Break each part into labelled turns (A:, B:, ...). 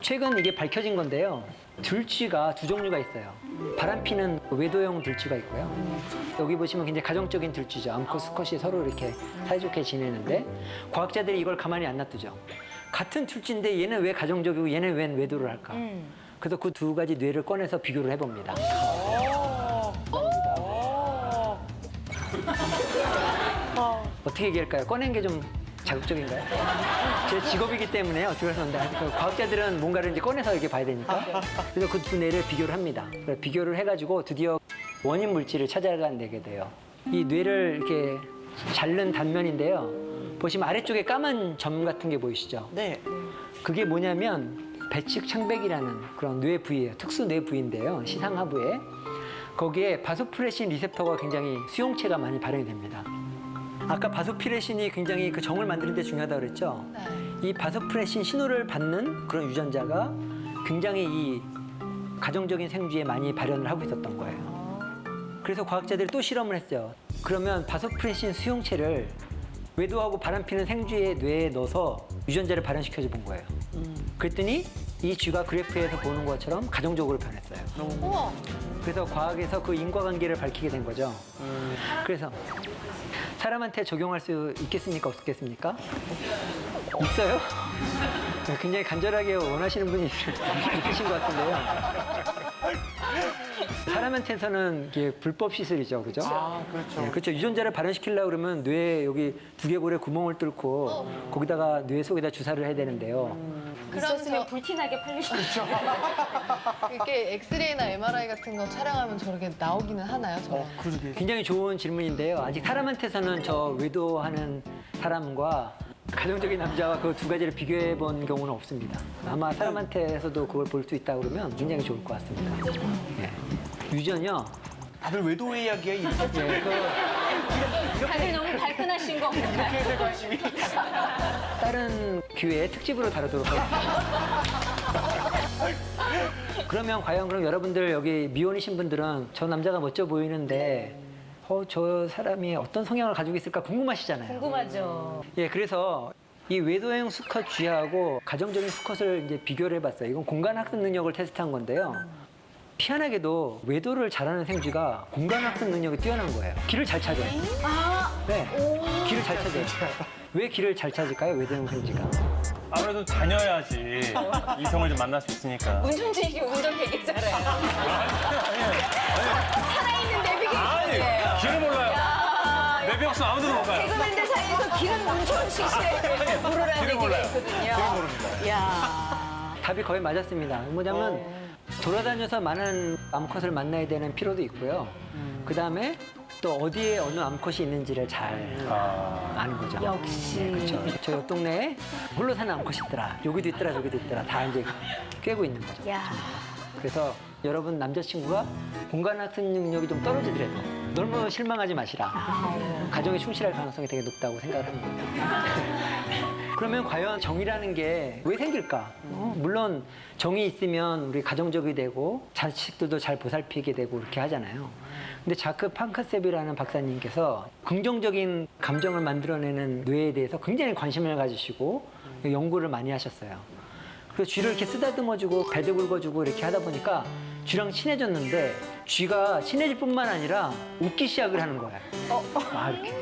A: 최근 이게 밝혀진 건데요. 들쥐가 두 종류가 있어요. 바람피는 외도형 들쥐가 있고요. 여기 보시면 굉장히 가정적인 들쥐죠. 암컷, 수컷이 서로 이렇게 사이좋게 지내는데 과학자들이 이걸 가만히 안 놔두죠. 같은 들쥐인데 얘는 왜 가정적이고 얘는 왜 외도를 할까? 그래서 그 두 가지 뇌를 꺼내서 비교를 해봅니다. 어떻게 얘기할까요? 꺼낸 게 좀 자극적인가요? 제 직업이기 때문에 어떻게 해서 과학자들은 뭔가를 이제 꺼내서 이렇게 봐야 되니까. 그래서 그 두 뇌를 비교를 합니다. 그래서 비교를 해가지고 드디어 원인 물질을 찾아내게 돼요. 이 뇌를 이렇게 자른 단면인데요. 보시면 아래쪽에 까만 점 같은 게 보이시죠?
B: 네.
A: 그게 뭐냐면 배측 창백이라는 그런 뇌 부위예요. 특수 뇌 부위인데요. 시상하부에. 거기에 바소프레신 리셉터가 굉장히 수용체가 많이 발현이 됩니다. 아까 바소프레신이 굉장히 그 정을 만드는 데 중요하다고 그랬죠? 이 바소프레신 신호를 받는 그런 유전자가 굉장히 이 가정적인 생쥐에 많이 발현을 하고 있었던 거예요. 그래서 과학자들이 또 실험을 했어요. 그러면 바소프레신 수용체를 외도하고 바람피는 생쥐의 뇌에 넣어서 유전자를 발현시켜줘 본 거예요. 그랬더니 이 쥐가 그래프에서 보는 것처럼 가정적으로 변했어요.
C: 우와.
A: 그래서 과학에서 그 인과관계를 밝히게 된 거죠. 그래서 사람한테 적용할 수 있겠습니까? 없겠습니까? 있어요? 굉장히 간절하게 원하시는 분이 있으신 것 같은데요. 사람한테서는 이게 불법 시술이죠, 그죠?
B: 아, 그렇죠.
A: 네, 그렇죠. 유전자를 발현시키려고 그러면 뇌에 여기 두개골에 구멍을 뚫고 거기다가 뇌 속에다 주사를 해야 되는데요.
C: 있었으면 불티나게 팔리시죠.
D: 이렇게 엑스레이나 MRI 같은 거 촬영하면 저렇게 나오기는 하나요? 저는?
B: 그러게.
A: 굉장히 좋은 질문인데요. 아직 사람한테서는 저 외도하는 사람과 가정적인 남자와 그 두 가지를 비교해 본 경우는 없습니다. 아마 사람한테서도 그걸 볼 수 있다 그러면 굉장히 좋을 것 같습니다. 예. 유전요.
B: 다들 외도의 이야기야.
A: 예, 그
C: 다들 너무 발끈하신 거 같아요.
B: 이렇게 관심이.
A: 다른 기회에 특집으로 다루도록 하겠습니다. 그러면 과연 그럼 여러분들 여기 미혼이신 분들은 저 남자가 멋져 보이는데 저 사람이 어떤 성향을 가지고 있을까 궁금하시잖아요.
C: 궁금하죠.
A: 예, 그래서 이 외도형 수컷 쥐하고 가정적인 수컷을 이제 비교를 해봤어요. 이건 공간학습 능력을 테스트한 건데요. 희한하게도 외도를 잘하는 생쥐가 공간학습 능력이 뛰어난 거예요. 길을 잘 찾아요. 네, 길을 잘 찾아요. 왜 길을 잘 찾을까요? 외도형 생쥐가?
E: 아무래도 다녀야지 이성을 좀 만날 수 있으니까.
C: 운전진이 운전 되게 잘해요. 살아있는 내비게이션이에요.
E: 길을 몰라요. 내비 없으면 아무데도 못 가요.
C: 개그맨들 사이에서 길은 문천 씨씨의 모르라는
E: 길을
C: 얘기가
E: 몰라요.
C: 있거든요.
E: 길을 모릅니다.
C: 이야.
A: 답이 거의 맞았습니다. 뭐냐면 돌아다녀서 많은 암컷을 만나야 되는 필요도 있고요. 그 다음에 또 어디에 어느 암컷이 있는지를 잘 아는 거죠.
C: 역시.
A: 그렇죠. 저 옆 동네에 홀로 사는 암컷이 있더라. 여기도 있더라, 저기도 있더라. 다 이제 꿰고 있는 거죠.
C: 야.
A: 그래서 여러분 남자친구가 공간학습 능력이 좀 떨어지더라도 너무 실망하지 마시라. 가정에 충실할 가능성이 되게 높다고 생각을 합니다. 그러면 과연 정이라는 게 왜 생길까? 물론 정이 있으면 우리 가정적이 되고 자식들도 잘 보살피게 되고 그렇게 하잖아요. 근데 자크 판카셉이라는 박사님께서 긍정적인 감정을 만들어내는 뇌에 대해서 굉장히 관심을 가지시고 연구를 많이 하셨어요. 그래서 쥐를 이렇게 쓰다듬어주고 배도 긁어주고 이렇게 하다 보니까 쥐랑 친해졌는데 쥐가 친해질 뿐만 아니라 웃기 시작을 하는 거예요. 이렇게.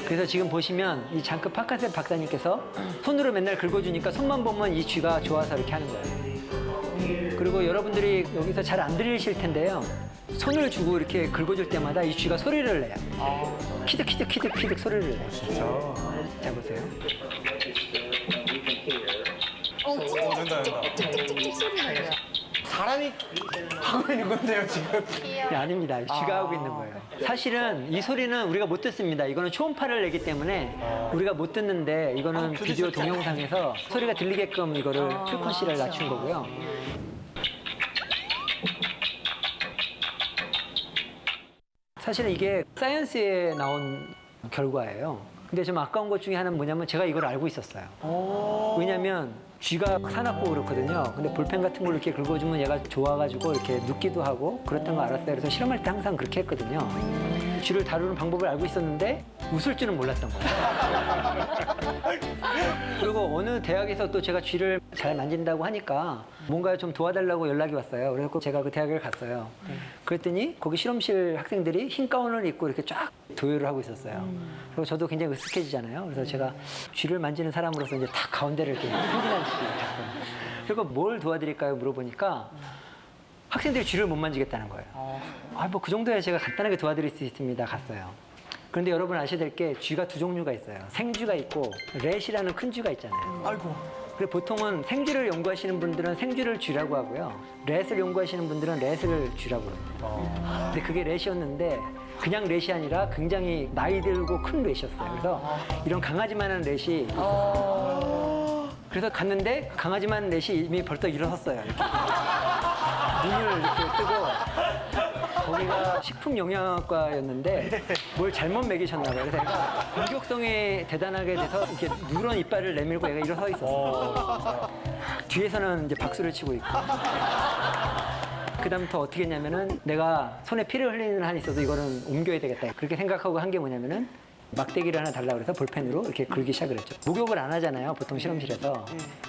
A: 그래서 지금 보시면 이 장크 파카셉 박사님께서 손으로 맨날 긁어주니까 손만 보면 이 쥐가 좋아서 이렇게 하는 거예요. 그리고 여러분들이 여기서 잘 안 들리실 텐데요. 손을 주고 이렇게 긁어줄 때마다 이 쥐가 소리를 내요. 키득키득키득키득 소리를 내요. 자, 보세요.
E: 된다, 된다.
D: 찍찍찍찍 소리 나요.
B: 사람이 하고 있는 건데요, 지금.
A: 네, 아닙니다. 쥐가 하고 있는 거예요. 사실은 이 소리는 우리가 못 듣습니다. 이거는 초음파를 내기 때문에 우리가 못 듣는데 이거는 비디오 동영상에서 소리가 들리게끔 이거를 프리퀀시를 낮춘 거고요. 사실은 이게 사이언스에 나온 결과예요. 근데 좀 아까운 것 중에 하나는 뭐냐면 제가 이걸 알고 있었어요. 왜냐면 쥐가 사납고 그렇거든요. 근데 볼펜 같은 걸로 이렇게 긁어주면 얘가 좋아가지고 이렇게 눕기도 하고 그랬던 거 알았어요. 그래서 실험할 때 항상 그렇게 했거든요. 쥐를 다루는 방법을 알고 있었는데 웃을 줄은 몰랐던 거예요. 그리고 어느 대학에서 또 제가 쥐를 잘 만진다고 하니까 뭔가 좀 도와달라고 연락이 왔어요. 그래서 제가 그 대학을 갔어요. 그랬더니 거기 실험실 학생들이 흰 가운을 입고 이렇게 쫙 도요를 하고 있었어요. 그리고 저도 굉장히 으쓱해지잖아요. 그래서 제가 쥐를 만지는 사람으로서 이제 딱 가운데를 이렇게 흥분하듯이 갔거든요. 그리고 뭘 도와드릴까요? 물어보니까 학생들이 쥐를 못 만지겠다는 거예요. 뭐 그 정도야 제가 간단하게 도와드릴 수 있습니다. 갔어요. 그런데 여러분 아셔야 될 게 쥐가 두 종류가 있어요. 생쥐가 있고 렛이라는 큰 쥐가 있잖아요.
B: 아이고.
A: 그리고 보통은 생쥐를 연구하시는 분들은 생쥐를 쥐라고 하고요. 렛을 연구하시는 분들은 렛을 쥐라고 합니다. 근데 그게 렛이었는데 그냥 렛이 아니라 굉장히 나이 들고 큰 렛이었어요. 그래서 이런 강아지만한 렛이 있었어요. 그래서 갔는데 강아지만한 렛이 이미 벌떡 일어섰어요. 이렇게. 눈을 이렇게 뜨고 거기가 식품영양학과였는데 뭘 잘못 먹이셨나 봐요. 그래서 얘가 공격성이 대단하게 돼서 이렇게 누런 이빨을 내밀고 얘가 일어서 있었어요. 뒤에서는 이제 박수를 치고 있고. 그다음부터 어떻게 했냐면은 내가 손에 피를 흘리는 한이 있어서 이거는 옮겨야 되겠다. 그렇게 생각하고 한 게 뭐냐면은 막대기를 하나 달라고 그래서 볼펜으로 이렇게 긁기 시작을 했죠. 목욕을 안 하잖아요. 보통 실험실에서.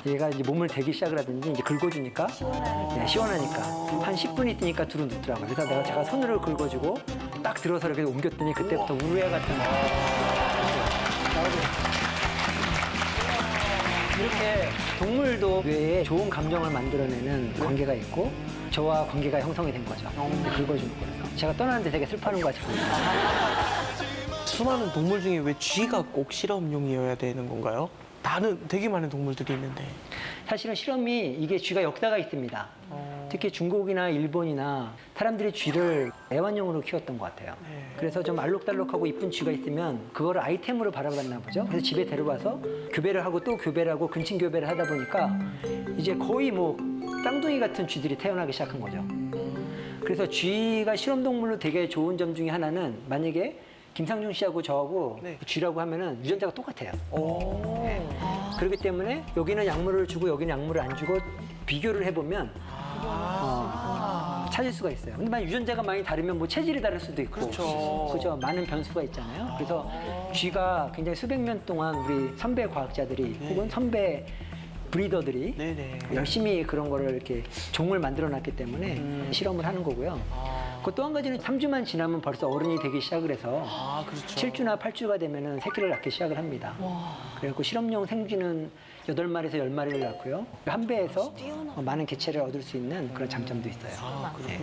A: 얘가 이제 몸을 대기 시작을 하든지 이제 긁어주니까 시원하니까 한 10분 있으니까 두루 눕더라고요. 그래서 제가 손으로 긁어주고 딱 들어서 이렇게 옮겼더니 그때부터 우루야 같은 이렇게 동물도 뇌에 좋은 감정을 만들어내는 관계가 있고 저와 관계가 형성이 된 거죠. 긁어주는 거라서. 제가 떠나는데 되게 슬퍼하는 거 같아요.
B: 수많은 동물 중에 왜 쥐가 꼭 실험용이어야 되는 건가요? 다른 되게 많은 동물들이 있는데.
A: 사실은 실험이 이게 쥐가 역사가 있습니다. 특히 중국이나 일본이나 사람들이 쥐를 애완용으로 키웠던 것 같아요. 그래서 좀 알록달록하고 이쁜 쥐가 있으면 그거를 아이템으로 바라봤나 보죠. 그래서 집에 데려와서 교배를 하고 또 교배를 하고 근친 교배를 하다 보니까 이제 거의 뭐 쌍둥이 같은 쥐들이 태어나기 시작한 거죠. 그래서 쥐가 실험동물로 되게 좋은 점 중에 하나는 만약에 김상중 씨하고 저하고
B: 네.
A: 쥐라고 하면은 유전자가 똑같아요. 그렇기 때문에 여기는 약물을 주고 여기는 약물을 안 주고 비교를 해보면 찾을 수가 있어요. 근데 만약 유전자가 많이 다르면 뭐 체질이 다를 수도 있고,
B: 그렇죠.
A: 그죠? 많은 변수가 있잖아요. 그래서 쥐가 굉장히 수백 년 동안 우리 선배 과학자들이 혹은 선배 브리더들이
B: 네네.
A: 열심히 그런 거를 이렇게 종을 만들어 놨기 때문에 실험을 하는 거고요. 그 또 한 가지는 3주만 지나면 벌써 어른이 되기 시작을 해서
B: 그렇죠.
A: 7주나 8주가 되면은 새끼를 낳기 시작을 합니다. 그래서 실험용 생쥐는 8마리에서 10마리를 낳고요. 한 배에서 많은 개체를 얻을 수 있는 그런 장점도 있어요. 네.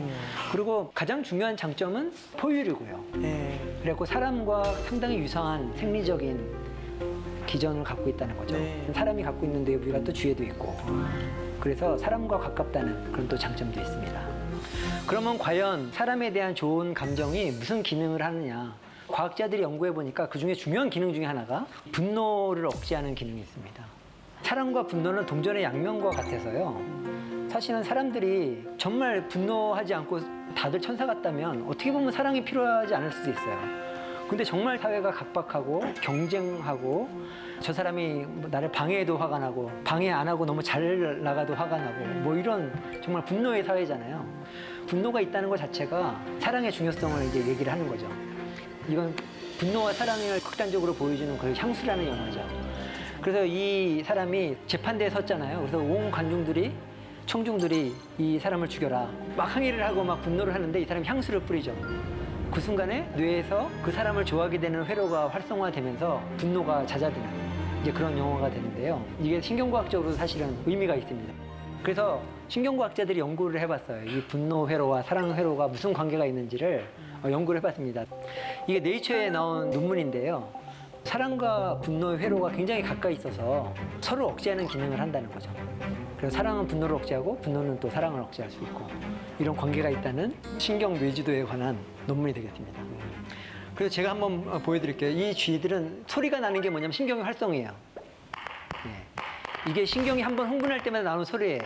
A: 그리고 가장 중요한 장점은 포유류고요.
B: 네.
A: 그래갖고 사람과 상당히 유사한 생리적인 기전을 갖고 있다는 거죠.
B: 네.
A: 사람이 갖고 있는 뇌부위가 또 쥐에도 있고. 그래서 사람과 가깝다는 그런 또 장점도 있습니다. 그러면 과연 사람에 대한 좋은 감정이 무슨 기능을 하느냐. 과학자들이 연구해 보니까 그 중에 중요한 기능 중에 하나가 분노를 억제하는 기능이 있습니다. 사랑과 분노는 동전의 양면과 같아서요. 사실은 사람들이 정말 분노하지 않고 다들 천사 같다면 어떻게 보면 사랑이 필요하지 않을 수도 있어요. 근데 정말 사회가 각박하고 경쟁하고 저 사람이 나를 방해해도 화가 나고 방해 안 하고 너무 잘 나가도 화가 나고 뭐 이런 정말 분노의 사회잖아요. 분노가 있다는 것 자체가 사랑의 중요성을 이제 얘기를 하는 거죠. 이건 분노와 사랑을 극단적으로 보여주는 그 향수라는 영화죠. 그래서 이 사람이 재판대에 섰잖아요. 그래서 온 관중들이 청중들이 이 사람을 죽여라 막 항의를 하고 막 분노를 하는데 이 사람이 향수를 뿌리죠. 그 순간에 뇌에서 그 사람을 좋아하게 되는 회로가 활성화되면서 분노가 잦아드는 이제 그런 영화가 되는데요. 이게 신경과학적으로 사실은 의미가 있습니다. 그래서 신경과학자들이 연구를 해봤어요. 이 분노 회로와 사랑 회로가 무슨 관계가 있는지를 연구를 해봤습니다. 이게 네이처에 나온 논문인데요. 사랑과 분노의 회로가 굉장히 가까이 있어서 서로 억제하는 기능을 한다는 거죠. 그래서 사랑은 분노를 억제하고 분노는 또 사랑을 억제할 수 있고 이런 관계가 있다는 신경 뇌지도에 관한 논문이 되겠습니다. 그래서 제가 한번 보여드릴게요. 이 쥐들은 소리가 나는 게 뭐냐면 신경이 활성이에요. 예. 이게 신경이 한번 흥분할 때마다 나오는 소리예요.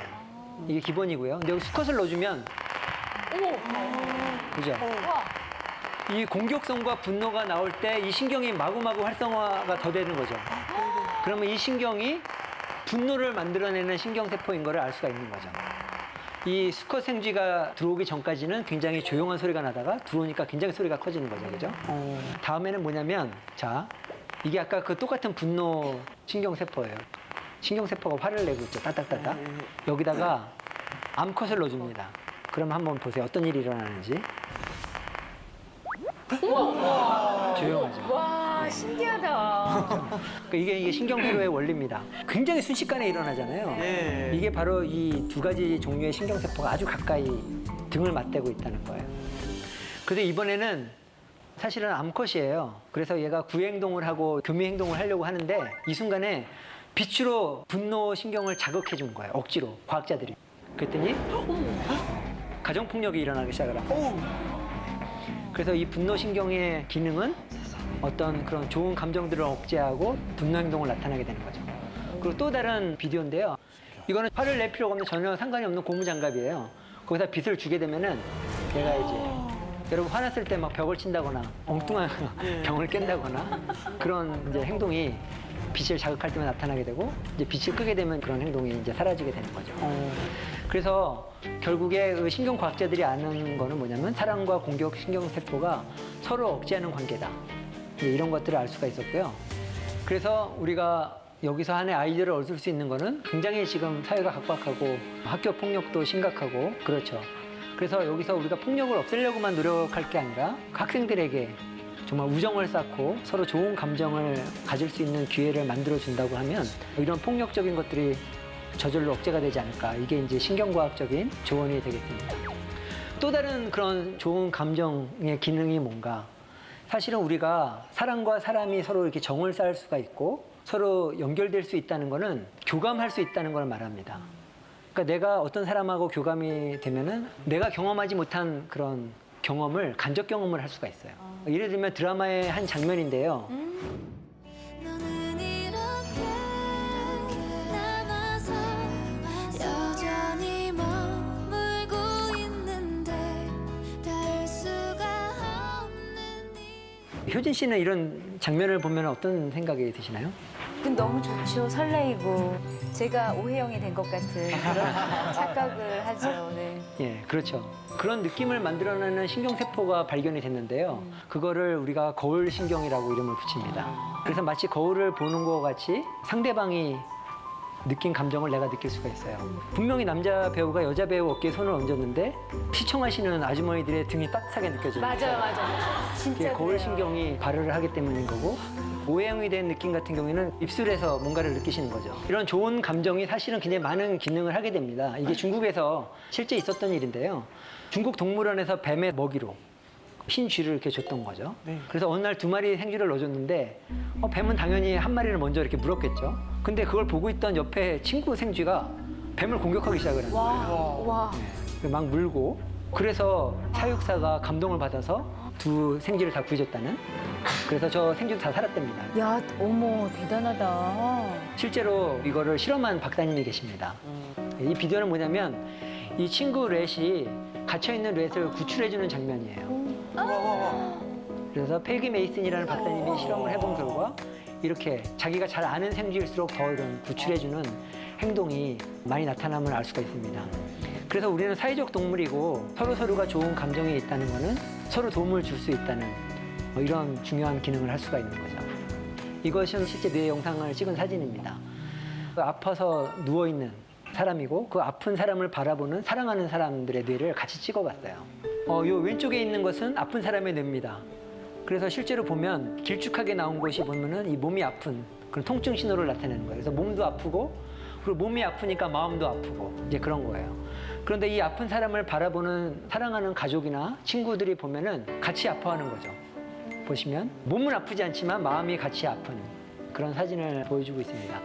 A: 이게 기본이고요. 근데 여기 수컷을 넣어주면 그죠? 이 공격성과 분노가 나올 때 이 신경이 마구마구 활성화가 더 되는 거죠. 그러면 이 신경이 분노를 만들어내는 신경세포인 거를 알 수가 있는 거죠. 이 수컷 생쥐가 들어오기 전까지는 굉장히 조용한 소리가 나다가 들어오니까 굉장히 소리가 커지는 거죠. 그죠? 다음에는 뭐냐면, 자, 이게 아까 그 똑같은 분노 신경세포예요. 신경세포가 화를 내고 있죠. 따닥따닥. 여기다가 암컷을 넣어줍니다. 그럼 한번 보세요. 어떤 일이 일어나는지. 조용하죠.
C: 와, 신기하다.
A: 그러니까 이게 신경회로의 원리입니다. 굉장히 순식간에 일어나잖아요.
B: 네.
A: 이게 바로 이 두 가지 종류의 신경세포가 아주 가까이 등을 맞대고 있다는 거예요. 그래서 이번에는 사실은 암컷이에요. 그래서 얘가 구행동을 하고 교미 행동을 하려고 하는데 이 순간에 빛으로 분노 신경을 자극해 준 거예요. 억지로 과학자들이. 그랬더니 가정폭력이 일어나기 시작을 한 거예요. 그래서 이 분노 신경의 기능은 어떤 그런 좋은 감정들을 억제하고 분노 행동을 나타나게 되는 거죠. 그리고 또 다른 비디오인데요. 이거는 화를 낼 필요가 없는 전혀 상관이 없는 고무장갑이에요. 거기다 빛을 주게 되면은 얘가 이제 여러분 화났을 때 막 벽을 친다거나 엉뚱한 병을 깬다거나 그런 이제 행동이 빛을 자극할 때만 나타나게 되고 이제 빛을 끄게 되면 그런 행동이 이제 사라지게 되는 거죠. 그래서 결국에 그 신경과학자들이 아는 거는 뭐냐면 사랑과 공격 신경세포가 서로 억제하는 관계다. 이제 이런 것들을 알 수가 있었고요. 그래서 우리가 여기서 하나의 아이디어를 얻을 수 있는 거는 굉장히 지금 사회가 각박하고 학교 폭력도 심각하고 그렇죠. 그래서 여기서 우리가 폭력을 없애려고만 노력할 게 아니라 학생들에게 정말 우정을 쌓고 서로 좋은 감정을 가질 수 있는 기회를 만들어 준다고 하면 이런 폭력적인 것들이 저절로 억제가 되지 않을까. 이게 이제 신경과학적인 조언이 되겠습니다. 또 다른 그런 좋은 감정의 기능이 뭔가. 사실은 우리가 사람과 사람이 서로 이렇게 정을 쌓을 수가 있고 서로 연결될 수 있다는 거는 교감할 수 있다는 걸 말합니다. 그러니까 내가 어떤 사람하고 교감이 되면은 내가 경험하지 못한 그런 경험을 간접 경험을 할 수가 있어요. 예를 들면 드라마의 한 장면인데요.
F: 너는 이렇게 남아서 여전히 머물고 있는데 닿을 수가 없는
A: 효진 씨는 이런 장면을 보면 어떤 생각이 드시나요?
C: 너무 좋죠. 설레이고. 제가 오해영이 된 것 같은 그런 착각을 하죠. 네.
A: 예, 그렇죠. 그런 느낌을 만들어내는 신경세포가 발견이 됐는데요. 그거를 우리가 거울신경이라고 이름을 붙입니다. 그래서 마치 거울을 보는 것 같이 상대방이 느낀 감정을 내가 느낄 수가 있어요. 분명히 남자 배우가 여자 배우 어깨에 손을 얹었는데 시청하시는 아주머니들의 등이 따뜻하게 느껴져요.
C: 맞아요.
A: 그게
C: 진짜
A: 거울신경이 발효를 하기 때문인 거고 오해영이 된 느낌 같은 경우에는 입술에서 뭔가를 느끼시는 거죠. 이런 좋은 감정이 사실은 굉장히 많은 기능을 하게 됩니다. 이게 중국에서 실제 있었던 일인데요. 중국 동물원에서 뱀의 먹이로 흰 쥐를 이렇게 줬던 거죠.
B: 네.
A: 그래서 어느 날 2마리 생쥐를 넣어줬는데 뱀은 당연히 한 마리를 먼저 이렇게 물었겠죠. 근데 그걸 보고 있던 옆에 친구 생쥐가 뱀을 공격하기 시작을 한 거예요.
C: 와.
A: 막 물고 그래서 사육사가 감동을 받아서 두 생쥐를 다 구해줬다는 그래서 저 생쥐도 다 살았답니다.
C: 야, 어머, 대단하다.
A: 실제로 이거를 실험한 박사님이 계십니다. 이 비디오는 뭐냐면 이 친구 렛이 갇혀있는 렛을 구출해주는 장면이에요. 그래서 펠기 메이슨이라는 박사님이 실험을 해본 결과 이렇게 자기가 잘 아는 생쥐일수록 더 이런 구출해주는 행동이 많이 나타남을 알 수가 있습니다. 그래서 우리는 사회적 동물이고 서로가 좋은 감정이 있다는 거는 서로 도움을 줄 수 있다는 이런 중요한 기능을 할 수가 있는 거죠. 이것은 실제 뇌 영상을 찍은 사진입니다. 아파서 누워있는 사람이고 그 아픈 사람을 바라보는 사랑하는 사람들의 뇌를 같이 찍어봤어요. 요 왼쪽에 있는 것은 아픈 사람의 뇌입니다. 그래서 실제로 보면 길쭉하게 나온 것이 보면은 이 몸이 아픈 그런 통증 신호를 나타내는 거예요. 그래서 몸도 아프고 그리고 몸이 아프니까 마음도 아프고 이제 그런 거예요. 그런데 이 아픈 사람을 바라보는 사랑하는 가족이나 친구들이 보면은 같이 아파하는 거죠. 보시면 몸은 아프지 않지만 마음이 같이 아픈 그런 사진을 보여주고 있습니다.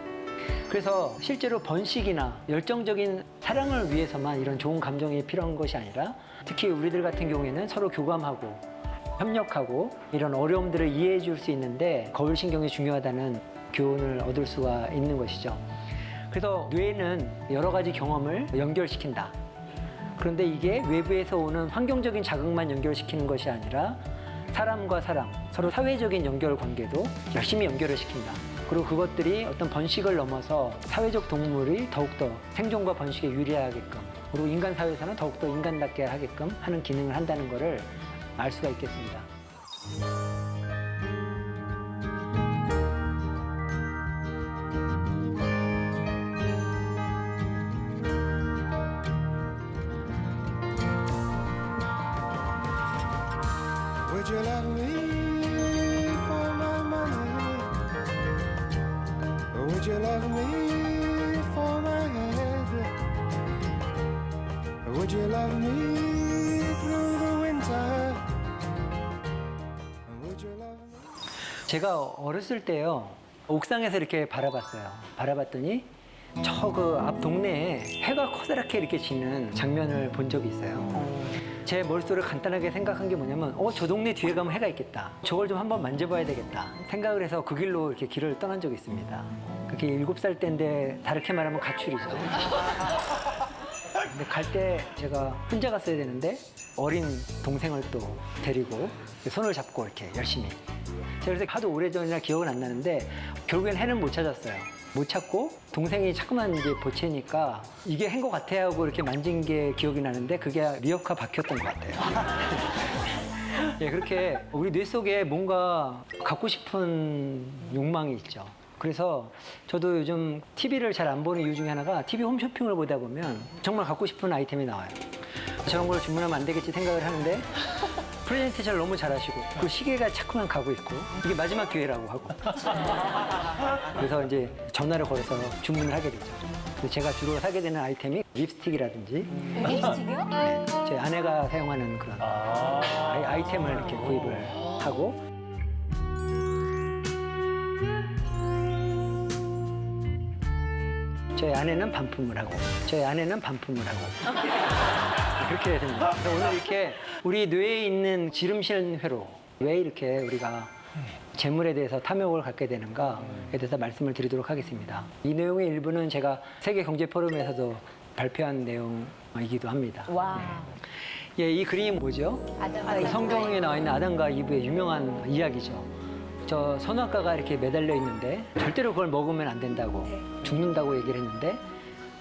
A: 그래서 실제로 번식이나 열정적인 사랑을 위해서만 이런 좋은 감정이 필요한 것이 아니라 특히 우리들 같은 경우에는 서로 교감하고 협력하고 이런 어려움들을 이해해 줄 수 있는데 거울신경이 중요하다는 교훈을 얻을 수가 있는 것이죠. 그래서 뇌는 여러 가지 경험을 연결시킨다. 그런데 이게 외부에서 오는 환경적인 자극만 연결시키는 것이 아니라 사람과 사람, 서로 사회적인 연결 관계도 열심히 연결을 시킨다. 그리고 그것들이 어떤 번식을 넘어서 사회적 동물이 더욱더 생존과 번식에 유리하게끔 그리고 인간 사회에서는 더욱더 인간답게 하게끔 하는 기능을 한다는 것을 알 수가 있겠습니다.
G: Would you love me for my money? Or would you love me for my head? Or would you love me through the winter? Or would you love me?
A: 제가 어렸을 때요, 옥상에서 이렇게 바라봤어요. 바라봤더니 저 그 앞 동네에 해가 커다랗게 이렇게 지는 장면을 본 적이 있어요. 제 머릿속으로 간단하게 생각한 게 뭐냐면, 저 동네 뒤에 가면 해가 있겠다. 저걸 좀 한번 만져봐야 되겠다. 생각을 해서 그 길로 이렇게 길을 떠난 적이 있습니다. 그게 7살 때인데 다르게 말하면 가출이죠. 근데 갈 때 제가 혼자 갔어야 되는데 어린 동생을 또 데리고 손을 잡고 이렇게 열심히. 제가 그래서 하도 오래전이라 기억은 안 나는데 결국엔 해는 못 찾았어요. 못 찾고 동생이 자꾸만 이제 보채니까 이게 해인 것 같아 하고 이렇게 만진 게 기억이 나는데 그게 리어카 박혔던 것 같아요. 예, 그렇게 우리 뇌 속에 뭔가 갖고 싶은 욕망이 있죠. 그래서 저도 요즘 TV를 잘 안 보는 이유 중에 하나가 TV 홈쇼핑을 보다 보면 정말 갖고 싶은 아이템이 나와요. 저런 걸 주문하면 안 되겠지 생각을 하는데 프레젠테이션을 너무 잘하시고 그 시계가 자꾸만 가고 있고 이게 마지막 기회라고 하고 그래서 이제 전화를 걸어서 주문을 하게 되죠. 그래서 제가 주로 사게 되는 아이템이 립스틱이라든지
C: 립스틱이요?
A: 네, 제 아내가 사용하는 그런 아이템을 이렇게 구입을 하고 저희 아내는 반품을 하고 저희 아내는 반품을 하고 그렇게 됩니다. 그래서 오늘 이렇게 우리 뇌에 있는 지름신 회로 왜 이렇게 우리가 재물에 대해서 탐욕을 갖게 되는가에 대해서 말씀을 드리도록 하겠습니다. 이 내용의 일부는 제가 세계경제포럼에서도 발표한 내용이기도 합니다.
C: 와.
A: 예, 이 그림이 뭐죠?
C: 아담과
A: 그
C: 이브.
A: 성경에 나와 있는 아담과 이브의 유명한 이야기죠. 저 선악과가 이렇게 매달려 있는데 절대로 그걸 먹으면 안 된다고 죽는다고 얘기를 했는데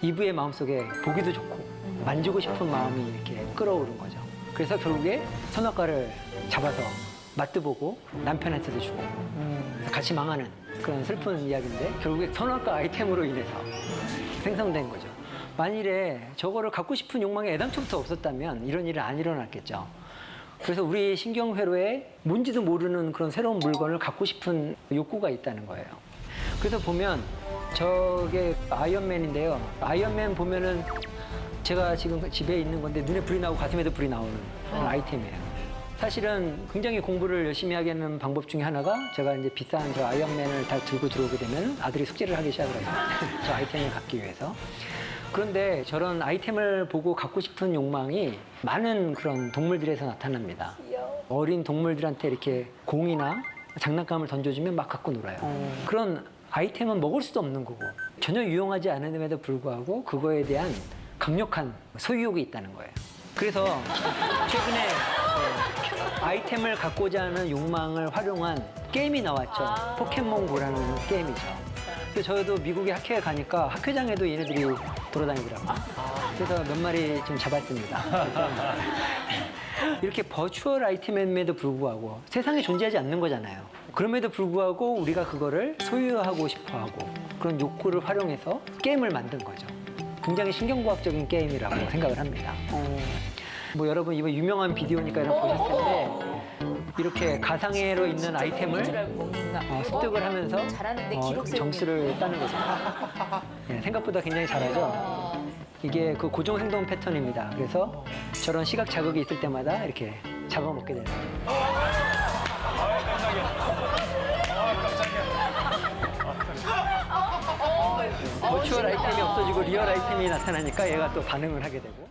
A: 이브의 마음속에 보기도 좋고 만지고 싶은 마음이 이렇게 끌어오른 거죠. 그래서 결국에 선악과를 잡아서 맛도 보고 남편한테도 주고 그래서 같이 망하는 그런 슬픈 이야기인데 결국에 선악과 아이템으로 인해서 생성된 거죠. 만일에 저거를 갖고 싶은 욕망이 애당초부터 없었다면 이런 일은 안 일어났겠죠. 그래서 우리 신경회로에 뭔지도 모르는 그런 새로운 물건을 갖고 싶은 욕구가 있다는 거예요. 그래서 보면 저게 아이언맨인데요. 아이언맨 보면은 제가 지금 집에 있는 건데 눈에 불이 나고 가슴에도 불이 나오는 그런 아이템이에요. 사실은 굉장히 공부를 열심히 하게 하는 방법 중에 하나가 제가 이제 비싼 저 아이언맨을 다 들고 들어오게 되면 아들이 숙제를 하기 시작을 해요. 저 아이템을 갖기 위해서. 그런데 저런 아이템을 보고 갖고 싶은 욕망이 많은 그런 동물들에서 나타납니다. 어린 동물들한테 이렇게 공이나 장난감을 던져주면 막 갖고 놀아요. 그런 아이템은 먹을 수도 없는 거고 전혀 유용하지 않음에도 불구하고 그거에 대한 강력한 소유욕이 있다는 거예요. 그래서 최근에 아이템을 갖고자 하는 욕망을 활용한 게임이 나왔죠. 포켓몬고라는 게임이죠. 그래서 저도 미국에 학회에 가니까 학회장에도 얘네들이 돌아다니더라고요. 그래서 몇 마리 좀 잡았습니다. 그래서 이렇게 버추얼 아이템임에도 불구하고 세상에 존재하지 않는 거잖아요. 그럼에도 불구하고 우리가 그거를 소유하고 싶어 하고 그런 욕구를 활용해서 게임을 만든 거죠. 굉장히 신경과학적인 게임이라고 생각을 합니다. 뭐 여러분 이번 유명한 비디오니까 여러분 보셨을 텐데 이렇게 가상회로 있는 아이템을 습득을 하면서
C: 잘하는데 기록 세우기.
A: 점수를 따는 거죠. 예, 생각보다 굉장히 잘하죠. 이게 그 고정 행동 패턴입니다. 그래서 저런 시각 자극이 있을 때마다 이렇게 잡아먹게 되는 거죠. 버추얼 아이템이 없어지고 리얼 아이템이 나타나니까 얘가 또 반응을 하게 되고.